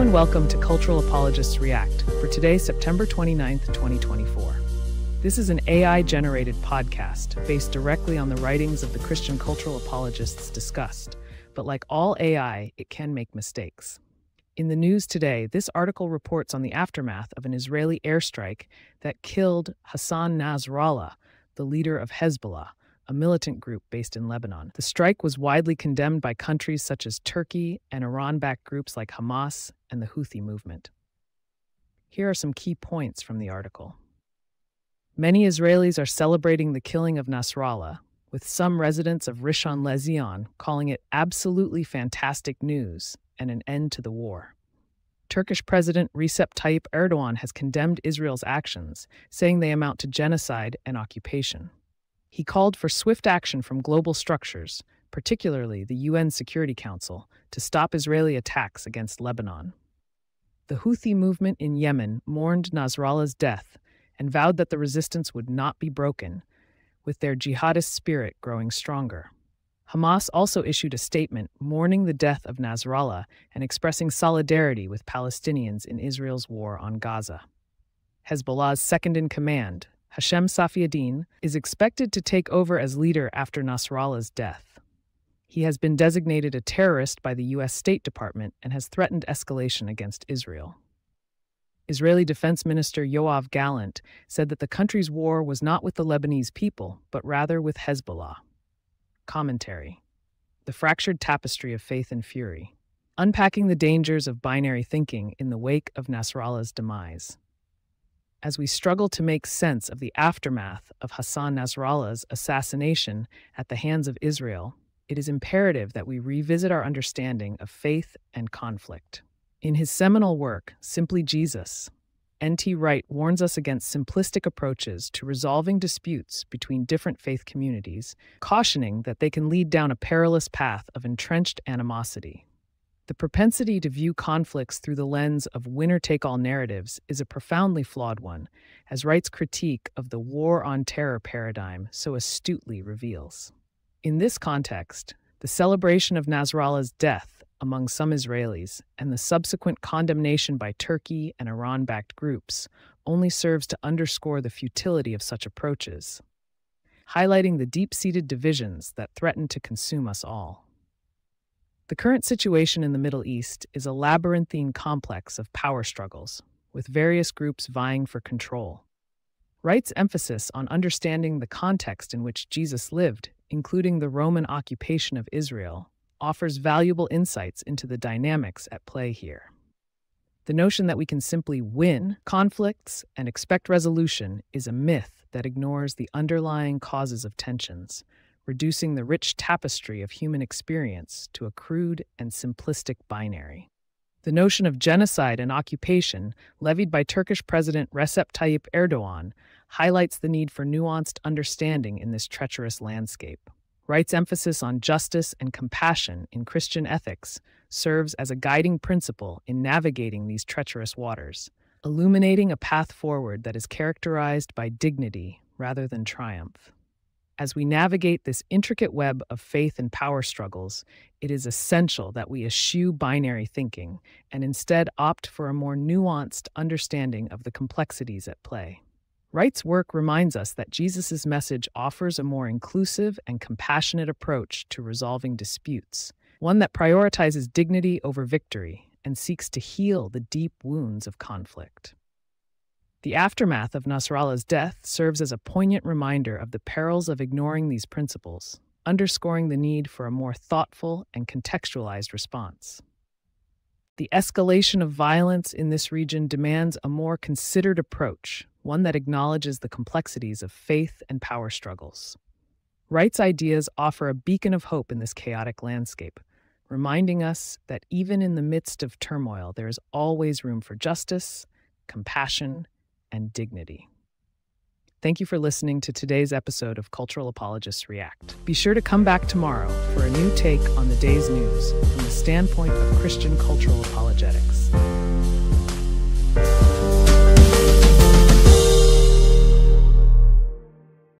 and welcome to Cultural Apologists React for today, September 29th, 2024. This is an AI-generated podcast based directly on the writings of the Christian cultural apologists discussed, but like all AI, it can make mistakes. In the news today, this article reports on the aftermath of an Israeli airstrike that killed Hassan Nasrallah, the leader of Hezbollah, a militant group based in Lebanon. The strike was widely condemned by countries such as Turkey and Iran-backed groups like Hamas and the Houthi movement. Here are some key points from the article. Many Israelis are celebrating the killing of Nasrallah, with some residents of Rishon LeZion calling it absolutely fantastic news and an end to the war. Turkish President Recep Tayyip Erdogan has condemned Israel's actions, saying they amount to genocide and occupation. He called for swift action from global structures, particularly the UN Security Council, to stop Israeli attacks against Lebanon. The Houthi movement in Yemen mourned Nasrallah's death and vowed that the resistance would not be broken, with their jihadist spirit growing stronger. Hamas also issued a statement mourning the death of Nasrallah and expressing solidarity with Palestinians in Israel's war on Gaza. Hezbollah's second-in-command, Hashem Safieddine, is expected to take over as leader after Nasrallah's death. He has been designated a terrorist by the U.S. State Department and has threatened escalation against Israel. Israeli Defense Minister Yoav Gallant said that the country's war was not with the Lebanese people, but rather with Hezbollah. Commentary: The fractured tapestry of faith and fury, unpacking the dangers of binary thinking in the wake of Nasrallah's demise. As we struggle to make sense of the aftermath of Hassan Nasrallah's assassination at the hands of Israel, it is imperative that we revisit our understanding of faith and conflict. In his seminal work, Simply Jesus, N.T. Wright warns us against simplistic approaches to resolving disputes between different faith communities, cautioning that they can lead down a perilous path of entrenched animosity. The propensity to view conflicts through the lens of winner-take-all narratives is a profoundly flawed one, as Wright's critique of the war on terror paradigm so astutely reveals. In this context, the celebration of Nasrallah's death among some Israelis and the subsequent condemnation by Turkey and Iran-backed groups only serves to underscore the futility of such approaches, highlighting the deep-seated divisions that threaten to consume us all. The current situation in the Middle East is a labyrinthine complex of power struggles, with various groups vying for control. Wright's emphasis on understanding the context in which Jesus lived, including the Roman occupation of Israel, offers valuable insights into the dynamics at play here. The notion that we can simply win conflicts and expect resolution is a myth that ignores the underlying causes of tensions, reducing the rich tapestry of human experience to a crude and simplistic binary. The notion of genocide and occupation, levied by Turkish President Recep Tayyip Erdogan, highlights the need for nuanced understanding in this treacherous landscape. Wright's emphasis on justice and compassion in Christian ethics serves as a guiding principle in navigating these treacherous waters, illuminating a path forward that is characterized by dignity rather than triumph. As we navigate this intricate web of faith and power struggles, it is essential that we eschew binary thinking and instead opt for a more nuanced understanding of the complexities at play. Wright's work reminds us that Jesus' message offers a more inclusive and compassionate approach to resolving disputes, one that prioritizes dignity over victory and seeks to heal the deep wounds of conflict. The aftermath of Nasrallah's death serves as a poignant reminder of the perils of ignoring these principles, underscoring the need for a more thoughtful and contextualized response. The escalation of violence in this region demands a more considered approach, one that acknowledges the complexities of faith and power struggles. Wright's ideas offer a beacon of hope in this chaotic landscape, reminding us that even in the midst of turmoil, there is always room for justice, compassion, and dignity. Thank you for listening to today's episode of Cultural Apologists React. Be sure to come back tomorrow for a new take on the day's news from the standpoint of Christian cultural apologetics.